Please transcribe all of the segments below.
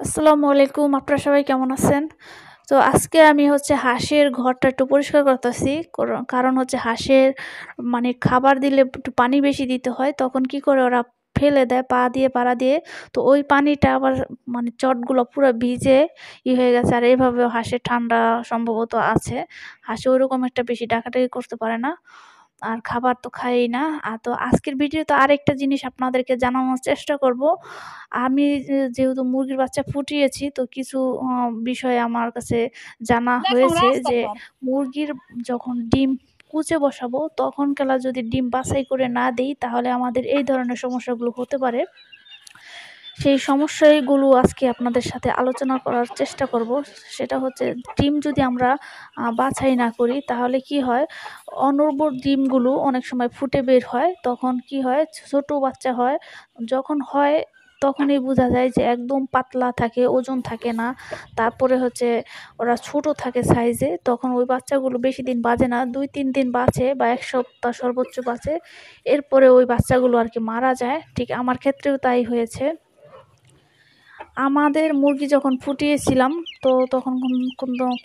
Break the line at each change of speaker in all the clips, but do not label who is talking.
আসসালামু আলাইকুম, আপনারা সবাই কেমন আছেন? তো আজকে আমি হাঁসের ঘরটা একটু পরিষ্কার করতেছি। কারণ হাঁসের মানে খাবার দিলে একটু পানি বেশি দিতে হয়। তখন কি করে ওরা ফেলে দেয় পা দিয়ে পাড়া দিয়ে। তো ওই পানিটা আবার মানে চটগুলো পুরা ভিজে হয়ে গেছে। আর এভাবেও হাঁসের ঠান্ডা সম্ভবত আছে। হাঁসে ওইরকম একটা বেশি ডাকাডাকি করতে পারে না। আর খাবার তো খায়ই না। তো আজকের ভিডিওতে আরেকটা জিনিস আপনাদেরকে জানানোর চেষ্টা করব। আমি যেহেতু মুরগির বাচ্চা ফুটিয়েছি, তো কিছু বিষয় আমার কাছে জানা হয়েছে যে মুরগির যখন ডিম কুঁচে বসাবো তখন কালা যদি ডিম বাছাই করে না দেই তাহলে আমাদের এই ধরনের সমস্যাগুলো হতে পারে। সেই সমস্যাগুলো আজকে আপনাদের সাথে আলোচনা করার চেষ্টা করব। সেটা হচ্ছে ডিম যদি আমরা বাছাই না করি তাহলে কি হয়, অনর্বর ডিমগুলো অনেক সময় ফুটে বের হয়। তখন কি হয়, ছোট বাচ্চা হয়। যখন হয় তখনই বোঝা যায় যে একদম পাতলা থাকে, ওজন থাকে না। তারপরে ওরা ছোট থাকে সাইজে। তখন ওই বাচ্চাগুলো বেশি দিন বাঁচে না, 2-3 দিন বাঁচে বা 1 সপ্তাহ সর্বোচ্চ বাঁচে। এরপরে ওই বাচ্চাগুলো আর কি মারা যায়। ঠিক আমার ক্ষেত্রেও তাই হয়েছে। আমাদের মুরগি যখন ফুটিয়েছিলাম তো তখন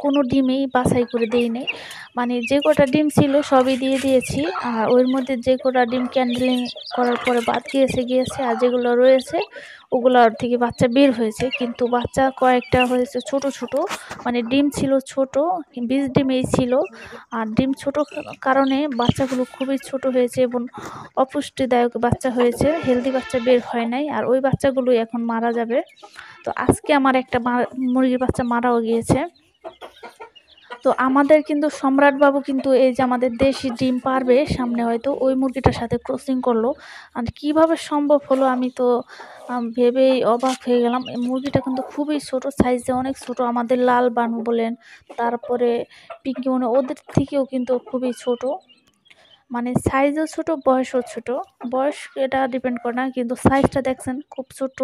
কোনো ডিমই বাছাই করে দেই নাই। মানে যে কটা ডিম ছিল সবই দিয়ে দিয়েছি। আর ওর মধ্যে যে কটা ডিম ক্যান্ডেলিং করার পরে বাদ গিয়েছে আর যেগুলো রয়েছে ওগুলোর থেকে বাচ্চা বের হয়েছে। কিন্তু বাচ্চা কয়েকটা হয়েছে ছোট ছোট, মানে ডিম ছিল ছোট, 20 ডিমেই ছিল। আর ডিম ছোট কারণে বাচ্চাগুলো খুবই ছোট হয়েছে এবং অপুষ্টিদায়ক বাচ্চা হয়েছে, হেলদি বাচ্চা বের হয় নাই। আর ওই বাচ্চাগুলোই এখন মারা যাবে। তো আজকে আমার একটা মুরগির বাচ্চা মারাও গিয়েছে। তো আমাদের কিন্তু সম্রাট বাবু কিন্তু এই যে আমাদের দেশি ডিম পারবে সামনে, হয়তো ওই মুরগিটার সাথে ক্রসিং করলো। আর কিভাবে সম্ভব হলো আমি তো ভেবেই অবাক হয়ে গেলাম। এই মুরগিটা কিন্তু খুবই ছোট সাইজে, অনেক ছোট। আমাদের লাল বানু বলেন, তারপরে পিঙ্কি মনে, ওদের থেকেও কিন্তু খুবই ছোট। মানে সাইজও ছোট, বয়সও ছোট। বয়স এটা ডিপেন্ড করে না, কিন্তু সাইজটা দেখছেন খুব ছোট।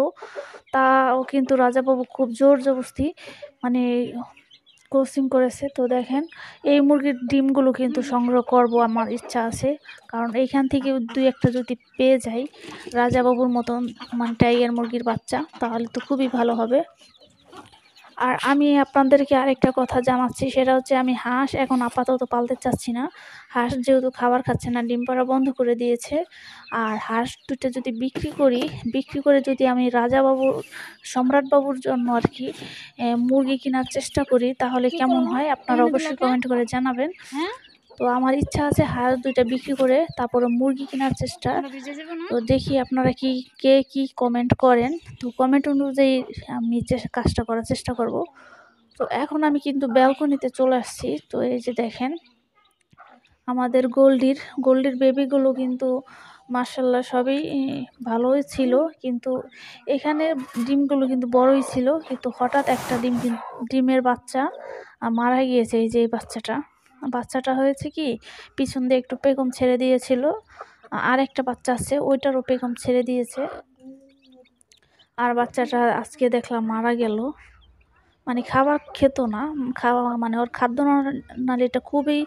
তাও কিন্তু রাজাবাবু খুব জোর জবরদস্তি মানে ক্রসিং করেছে। তো দেখেন, এই মুরগির ডিমগুলো কিন্তু সংগ্রহ করব, আমার ইচ্ছা আছে। কারণ এইখান থেকে 2-1টা যদি পেয়ে যাই রাজাবাবুর মতন মানে টাইগার মুরগির বাচ্চা, তাহলে তো খুবই ভালো হবে। আর আমি আপনাদেরকে আরেকটা কথা জানাচ্ছি, সেটা হচ্ছে আমি হাঁস এখন আপাতত পালতে চাচ্ছি না। হাঁস যেহেতু খাবার খাচ্ছে না, ডিম পাড়া বন্ধ করে দিয়েছে। আর হাঁস দুটো যদি বিক্রি করে যদি আমি রাজাবাবুর, সম্রাটবাবুর জন্য আর কি মুরগি কেনার চেষ্টা করি, তাহলে কেমন হয় আপনারা অবশ্যই কমেন্ট করে জানাবেন। তো আমার ইচ্ছা আছে হাঁস 2টা বিক্রি করে তারপরে মুরগি কেনার চেষ্টা। তো দেখি আপনারা কে কি কমেন্ট করেন। তো কমেন্ট অনুযায়ী আমি কাজটা করার চেষ্টা করব। তো এখন আমি কিন্তু ব্যালকনিতে চলে আসছি। তো এই যে দেখেন আমাদের গোল্ডির বেবিগুলো কিন্তু মাশাল্লাহ সবই ভালোই ছিল। কিন্তু এখানে ডিমগুলো কিন্তু বড়ই ছিল, কিন্তু হঠাৎ একটা ডিমের বাচ্চা মারা গিয়েছে। এই যে এই বাচ্চাটা হয়েছে কি, পিছন দিয়ে একটু পেখম ছেড়ে দিয়েছিল। আর একটা বাচ্চা আছে, ওইটারও পেখম ছেড়ে দিয়েছে। আর বাচ্চাটা আজকে দেখলাম মারা গেল। মানে খাবার খেত না, মানে ওর খাদ্য নালীটা খুবই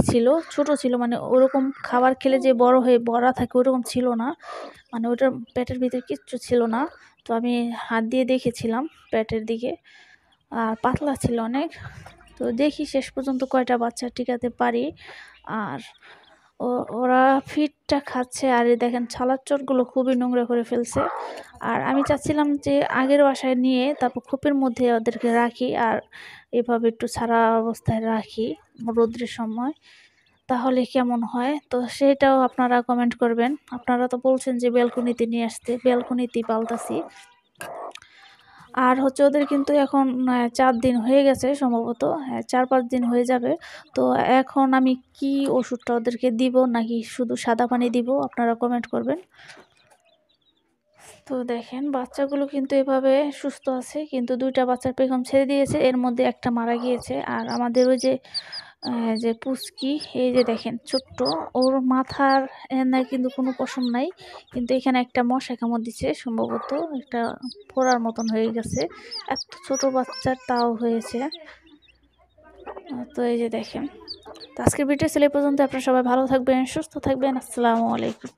ছিল, ছোট ছিল। মানে ওরকম খাবার খেলে যে বড় হয়ে বড়া থাকে ওরকম ছিল না। মানে ওটার পেটের ভিতরে কিচ্ছু ছিল না। তো আমি হাত দিয়ে দেখেছিলাম পেটের দিকে, আর পাতলা ছিল অনেক। তো দেখি শেষ পর্যন্ত কয়টা বাচ্চা টিকাতে পারি। আর ওরা ফিডটা খাচ্ছে। আর দেখেন ছালার চটগুলো খুবই নোংরা করে ফেলছে। আর আমি চাচ্ছিলাম যে আগের বাসায় নিয়ে তারপর খোপের মধ্যে ওদেরকে রাখি, আর এভাবে একটু ছাড়া অবস্থায় রাখি রোদ্রের সময়, তাহলে কেমন হয়। তো সেটাও আপনারা কমেন্ট করবেন। আপনারা তো বলছেন যে ব্যালকনিতে নিয়ে আসতে, ব্যালকনিতেই পাল্টাছি। আর ওদের কিন্তু এখন 4 দিন হয়ে গেছে সম্ভবত, 4-5 দিন হয়ে যাবে। তো এখন আমি কি ওষুধটা ওদেরকে দিব, নাকি শুধু সাদা পানি দিব, আপনারা কমেন্ট করবেন। তো দেখেন বাচ্চাগুলো কিন্তু এভাবে সুস্থ আছে, কিন্তু 2টা বাচ্চার পেখম ছেড়ে দিয়েছে, এর মধ্যে একটা মারা গিয়েছে। আর আমাদের ওই যে পুচকি, এই যে দেখেন ছোট্ট, ওর মাথার নাই কিন্তু কোনো পশম নাই, কিন্তু এখানে একটা মশা কামড় দিচ্ছে, সম্ভবত একটা ফোড়ার মতন হয়ে গেছে। এত ছোট বাচ্চার তাও হয়েছে। তো এই যে দেখেন। তো আজকের ভিডিও ছিল এই পর্যন্ত। আপনারা সবাই ভালো থাকবেন, সুস্থ থাকবেন। আসসালামু আলাইকুম।